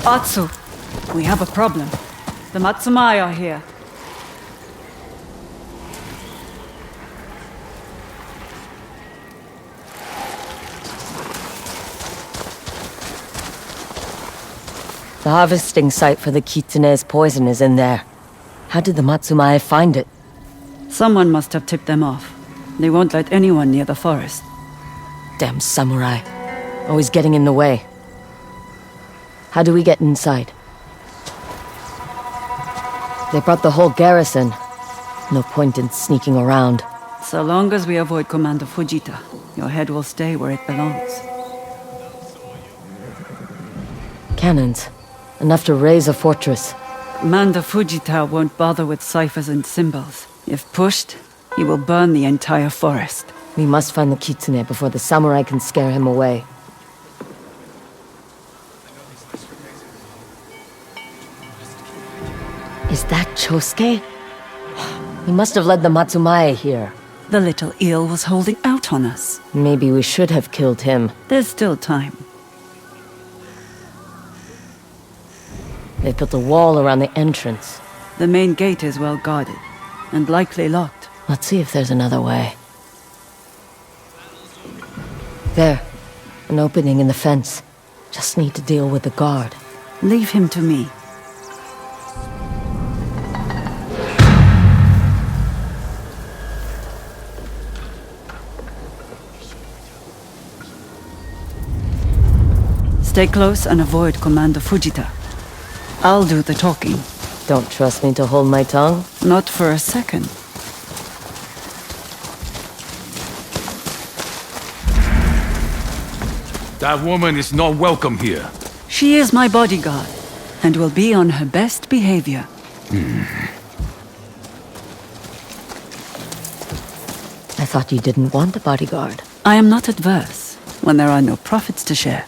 Atsu, we have a problem. The Matsumai are here. The harvesting site for the kitsune's poison is in there. How did the Matsumai find it? Someone must have tipped them off. They won't let anyone near the forest. Damn samurai. Always getting in the way. How do we get inside? They brought the whole garrison. No point in sneaking around. So long as we avoid Commander Fujita, your head will stay where it belongs. Cannons. Enough to raise a fortress. Commander Fujita won't bother with ciphers and symbols. If pushed, he will burn the entire forest. We must find the kitsune before the samurai can scare him away. Is that Chosuke? He must have led the Matsumai here. The little eel was holding out on us. Maybe we should have killed him. There's still time. They built a wall around the entrance. The main gate is well guarded, and likely locked. Let's see if there's another way. There. An opening in the fence. Just need to deal with the guard. Leave him to me. Stay close and avoid Commander Fujita. I'll do the talking. Don't trust me to hold my tongue? Not for a second. That woman is not welcome here. She is my bodyguard, and will be on her best behavior. I thought you didn't want a bodyguard. I am not adverse when there are no profits to share.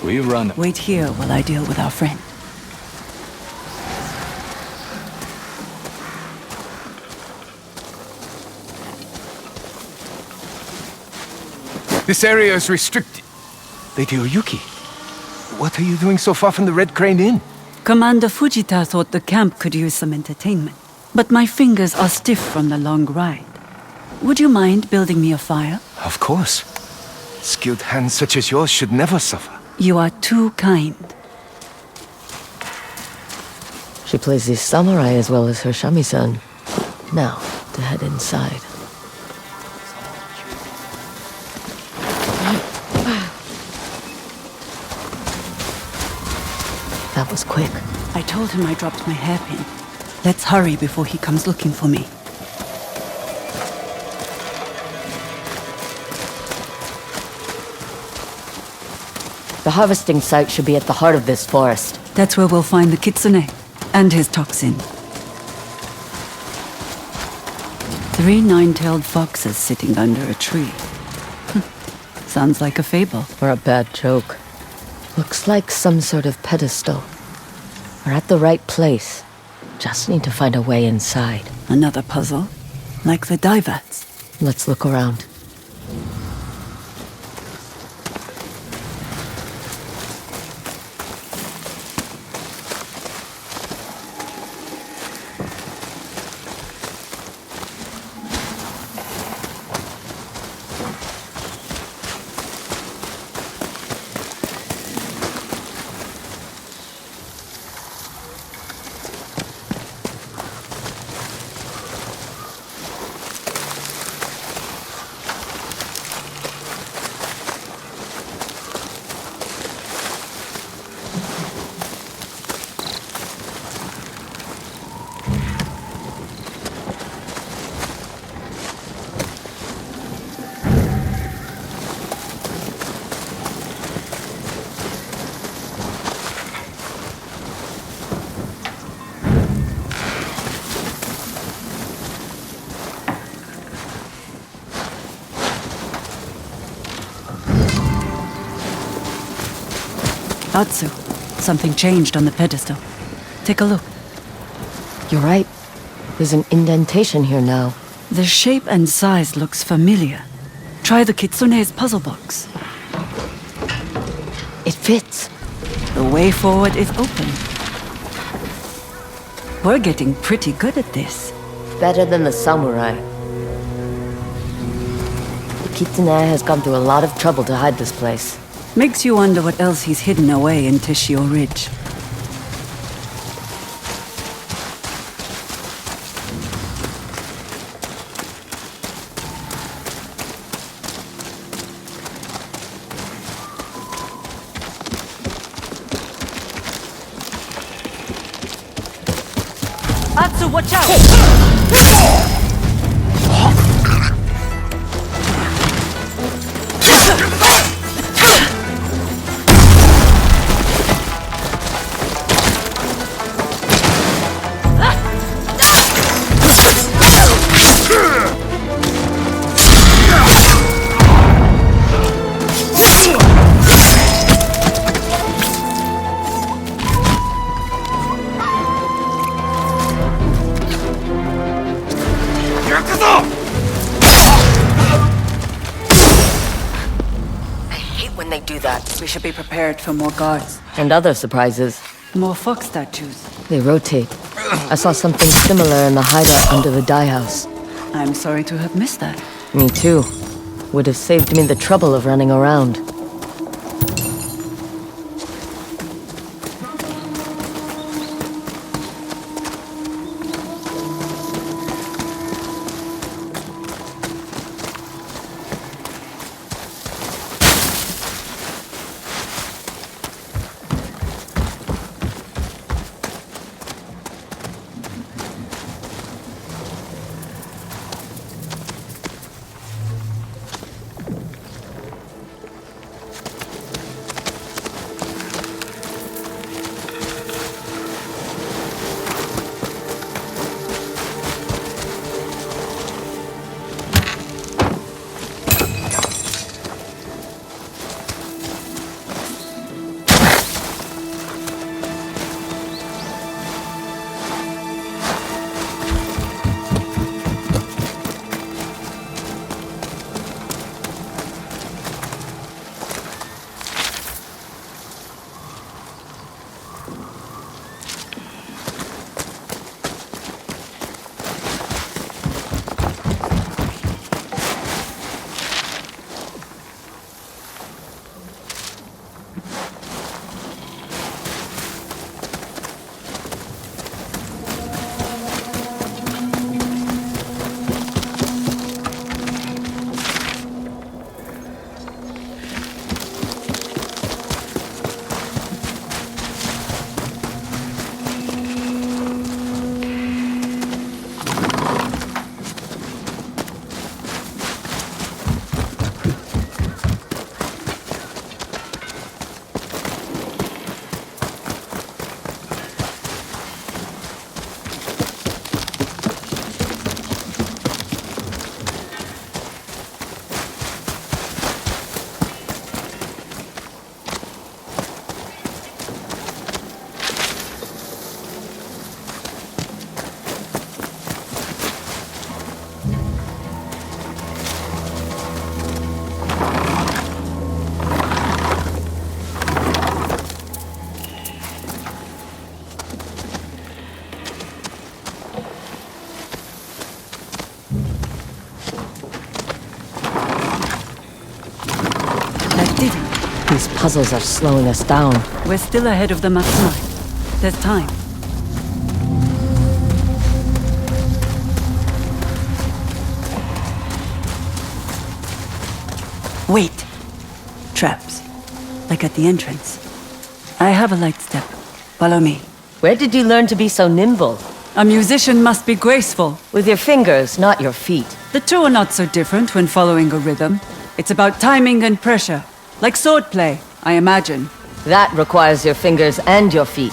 We run. Wait here while I deal with our friend. This area is restricted. Lady Oyuki, what are you doing so far from the Red Crane Inn? Commander Fujita thought the camp could use some entertainment, but my fingers are stiff from the long ride. Would you mind building me a fire? Of course. Skilled hands such as yours should never suffer. You are too kind. She plays the samurai as well as her shamisen. Now, to head inside. That was quick. I told him I dropped my hairpin. Let's hurry before he comes looking for me. The harvesting site should be at the heart of this forest. That's where we'll find the kitsune and his toxin. 3 nine-tailed foxes sitting under a tree. Sounds like a fable. Or a bad joke. Looks like some sort of pedestal. We're at the right place. Just need to find a way inside. Another puzzle, like the Daivats. Let's look around. Atsu, something changed on the pedestal. Take a look. You're right. There's an indentation here now. The shape and size looks familiar. Try the Kitsune's puzzle box. It fits. The way forward is open. We're getting pretty good at this. Better than the samurai. The Kitsune has gone through a lot of trouble to hide this place. Makes you wonder what else he's hidden away in Tishio Ridge. Atsu, watch out! When they do that. We should be prepared for more guards. And other surprises. More fox statues. They rotate. I saw something similar in the hideout under the dye house. I'm sorry to have missed that. Me too. Would have saved me the trouble of running around. These puzzles are slowing us down. We're still ahead of the Matsumai. There's time. Wait. Traps. Like at the entrance. I have a light step. Follow me. Where did you learn to be so nimble? A musician must be graceful. With your fingers, not your feet. The two are not so different when following a rhythm. It's about timing and pressure. Like swordplay, I imagine. That requires your fingers and your feet.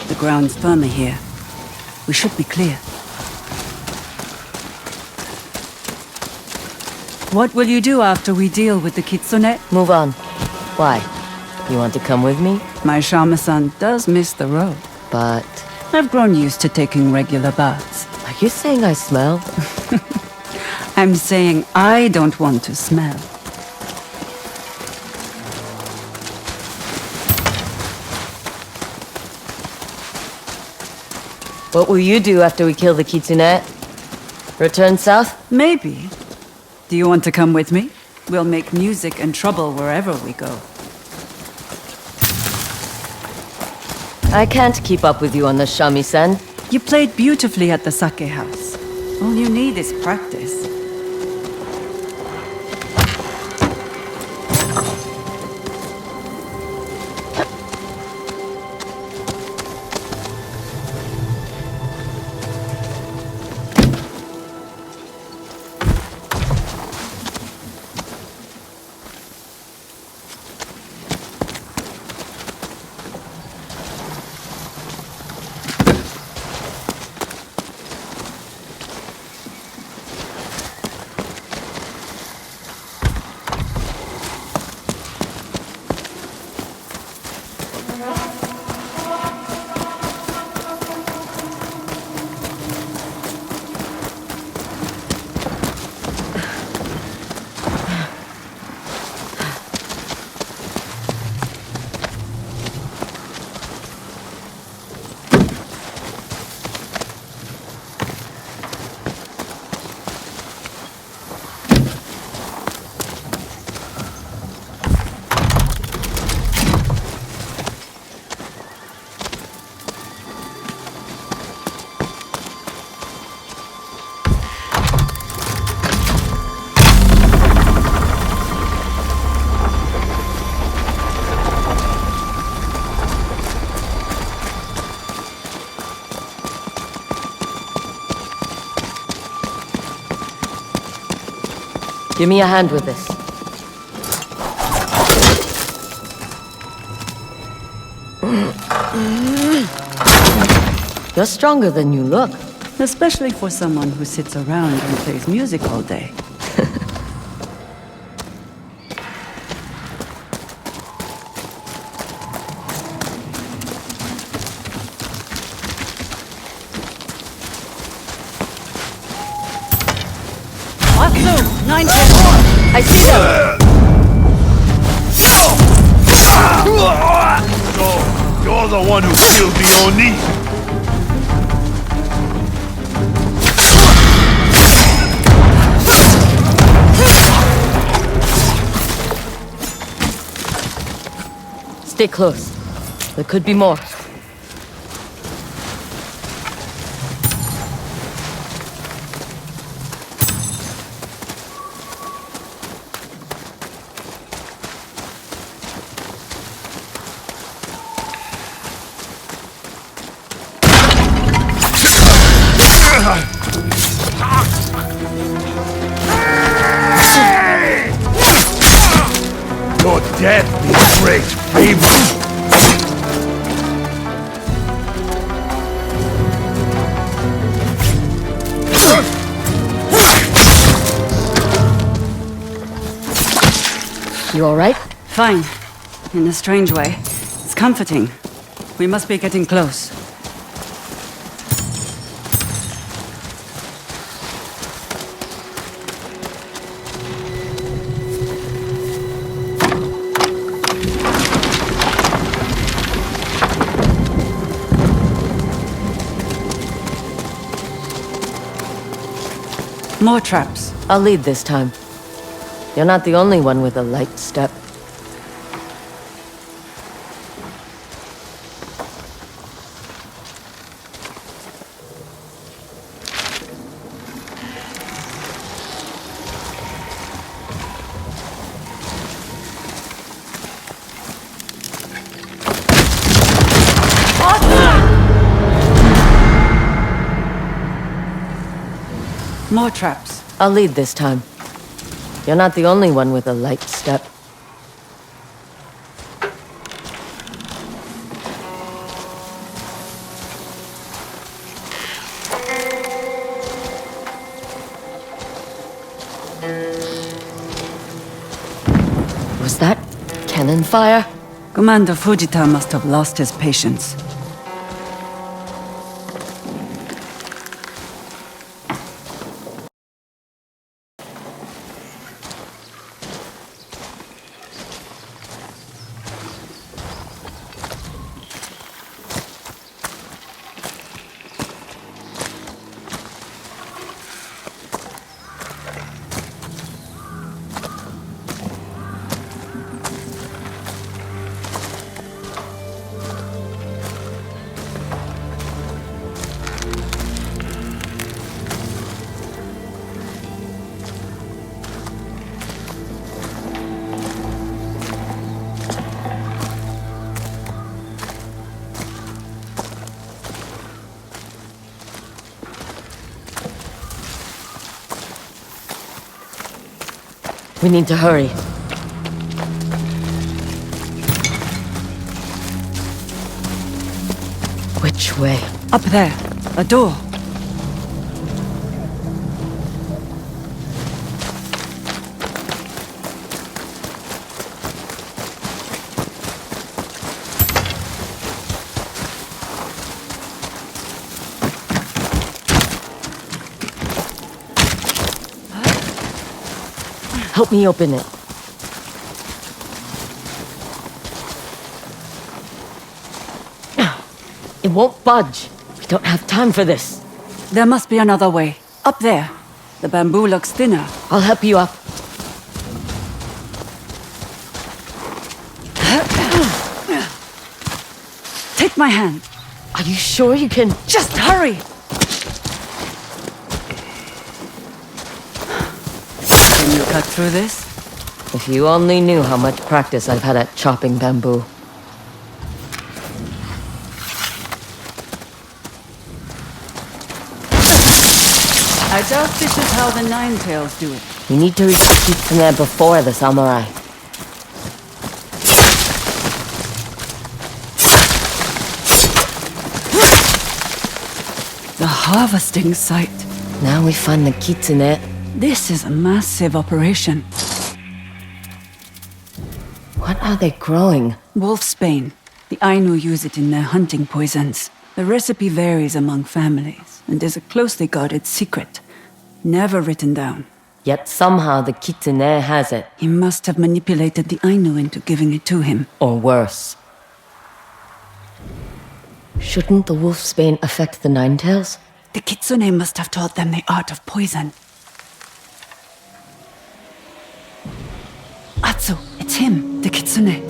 The ground's firmer here. We should be clear. What will you do after we deal with the kitsune? Move on. Why? You want to come with me? My Shama-san does miss the road. But... I've grown used to taking regular baths. Are you saying I smell? I'm saying I don't want to smell. What will you do after we kill the kitsune? Return south? Maybe. Do you want to come with me? We'll make music and trouble wherever we go. I can't keep up with you on the shamisen. You played beautifully at the sake house. All you need is practice. Give me a hand with this. You're stronger than you look. Especially for someone who sits around and plays music all day. I see them! So, you're the one who killed the Oni? Stay close. There could be more. Your death is great favor. You alright? Fine. In a strange way. It's comforting. We must be getting close. More traps. I'll lead this time. You're not the only one with a light step. More traps. I'll lead this time. You're not the only one with a light step. cannon fire? Commander Fujita must have lost his patience. We need to hurry. Which way? Up there, a door. Help me open it. It won't budge. We don't have time for this. There must be another way. Up there. The bamboo looks thinner. I'll help you up. Take my hand. Are you sure you can? Just hurry! Can you cut through this? If you only knew how much practice I've had at chopping bamboo. I doubt this is how the Nine-Tails do it. We need to reach the kitsune before the samurai. The harvesting site. Now we find the kitsune. This is a massive operation. What are they growing? Wolfsbane. The Ainu use it in their hunting poisons. The recipe varies among families and is a closely guarded secret. Never written down. Yet somehow the kitsune has it. He must have manipulated the Ainu into giving it to him. Or worse. Shouldn't the wolfsbane affect the Nine-Tails? The kitsune must have taught them the art of poison. Atsu, it's him, the kitsune.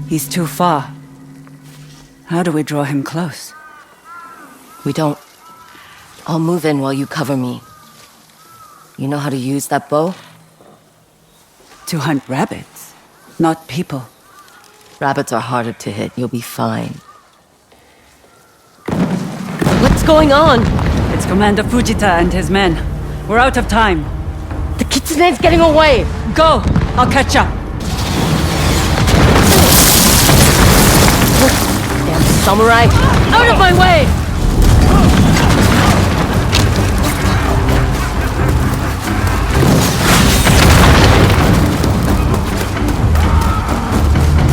He's too far. How do we draw him close? We don't. I'll move in while you cover me. You know how to use that bow? To hunt rabbits, not people. Rabbits are harder to hit. You'll be fine. What's going on? It's Commander Fujita and his men. We're out of time. The kitsune's getting away! Go! I'll catch up. Damn samurai! Out of my way!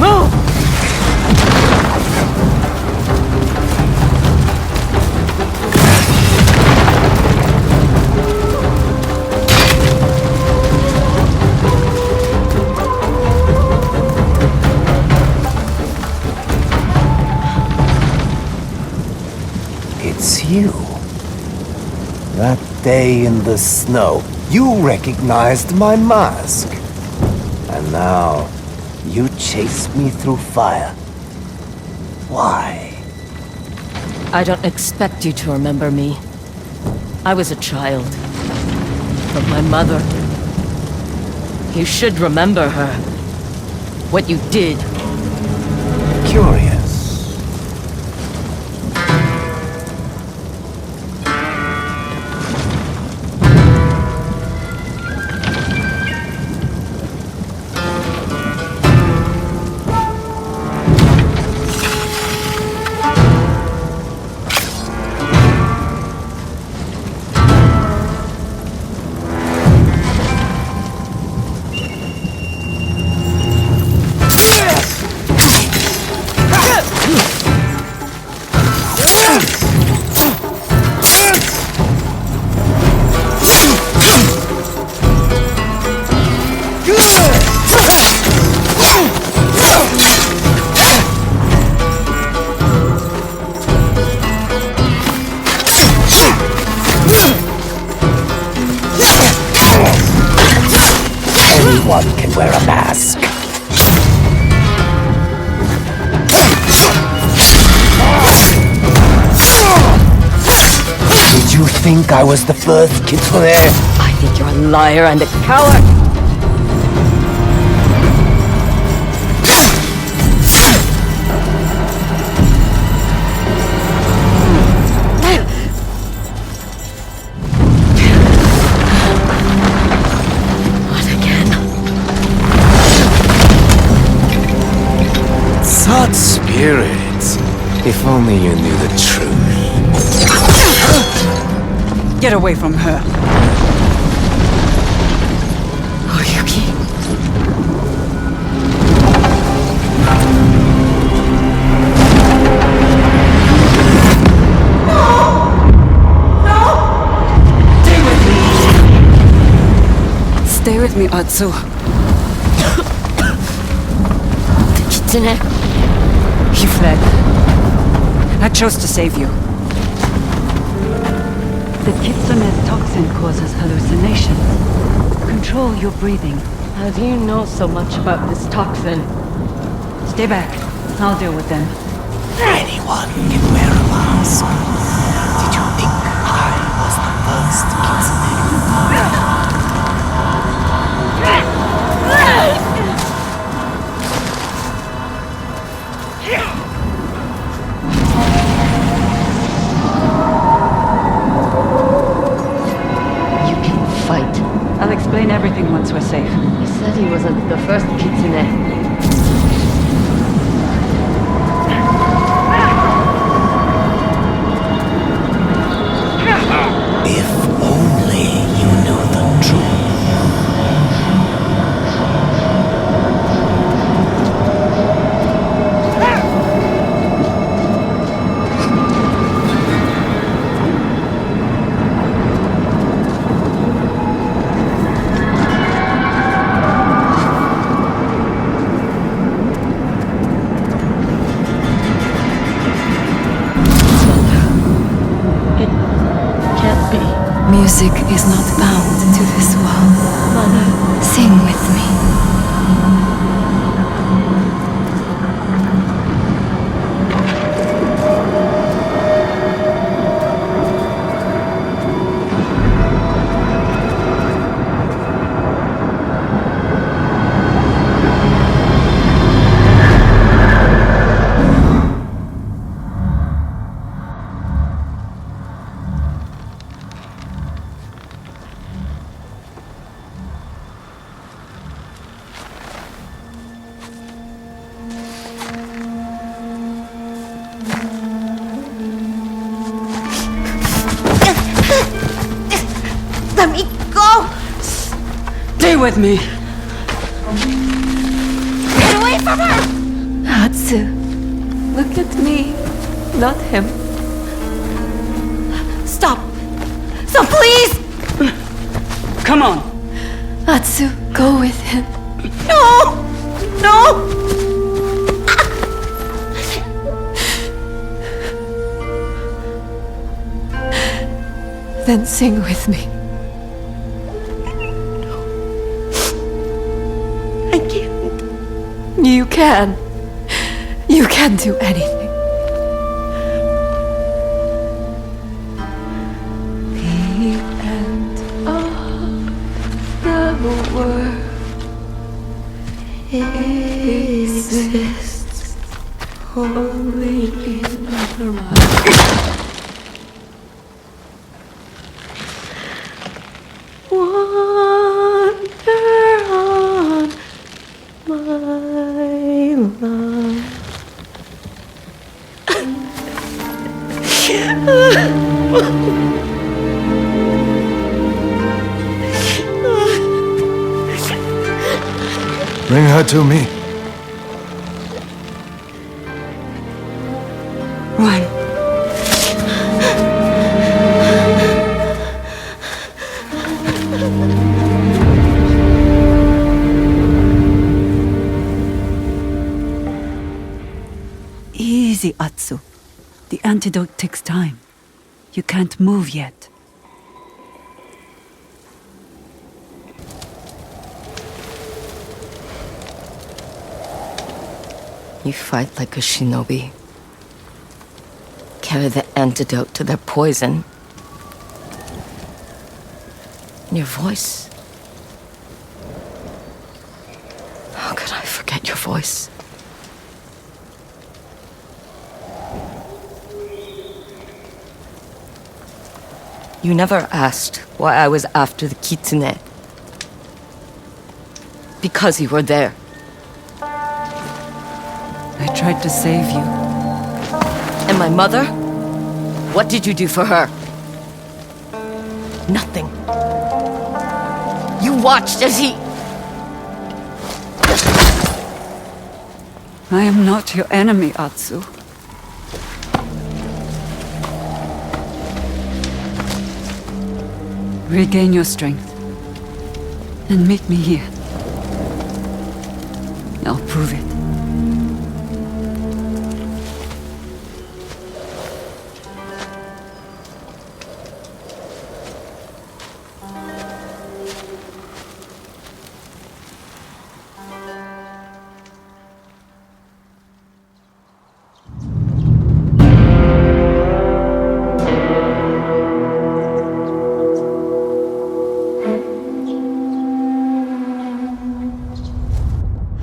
Move! It's you. That day in the snow, you recognized my mask. And now, you chase me through fire. Why? I don't expect you to remember me. I was a child. But my mother... You should remember her. What you did. Curious. you think I was the first kitsune? I think you're a liar and a coward! Not again. Such spirits. If only you knew the truth. Get away from her. Oyuki. Stay with me, Atsu. The kitsune. He fled. I chose to save you. The kitsune's toxin causes hallucinations. Control your breathing. How do you know so much about this toxin? Stay back. I'll deal with them. Anyone can wear a mask. Did you think I was the first kitsune? You can fight. I'll explain everything once we're safe. He said he wasn't the first kitsune. If only you knew the truth. Music is not bound to this world. Mother. Sing with me. Let me go! Stay with me. Get away from her! Atsu, look at me, not him. Stop! Stop, please! Come on. Atsu, go with him. No! No! Then sing with me. I can't. You can. You can do anything. The end of the world exists only in the mind. Wander on, my love. Bring her to me. Run. Easy, Atsu. The antidote takes time. You can't move yet. You fight like a shinobi. Carry the antidote to their poison. And your voice. How could I forget your voice? You never asked why I was after the kitsune. Because you were there. I tried to save you. And my mother? What did you do for her? Nothing. You watched as he... I am not your enemy, Atsu. Regain your strength. And meet me here. I'll prove it.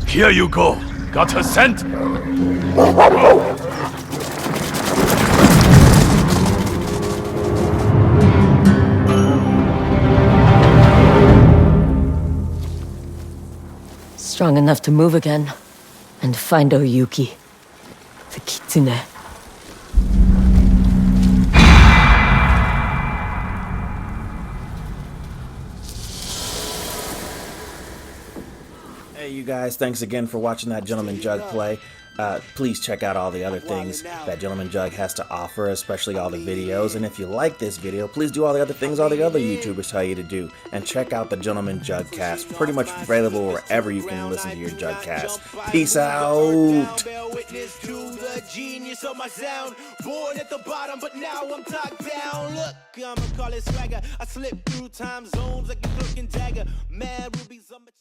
Here you go. Got her scent? Strong enough to move again. And find Oyuki. The kitsune. Hey you guys, thanks again for watching that Gentleman Jug play. Please check out all the other things that Gentleman Jug has to offer, especially all the videos. And if you like this video, please do all the other things all the other YouTubers tell you to do. And check out the Gentleman Jug cast, pretty much available wherever you can listen to your Jug cast. Peace out! Born at the bottom, but now I'm top down. Look, I'ma call it swagger. I slip through time zones like a cloak and dagger. Mad rubies on my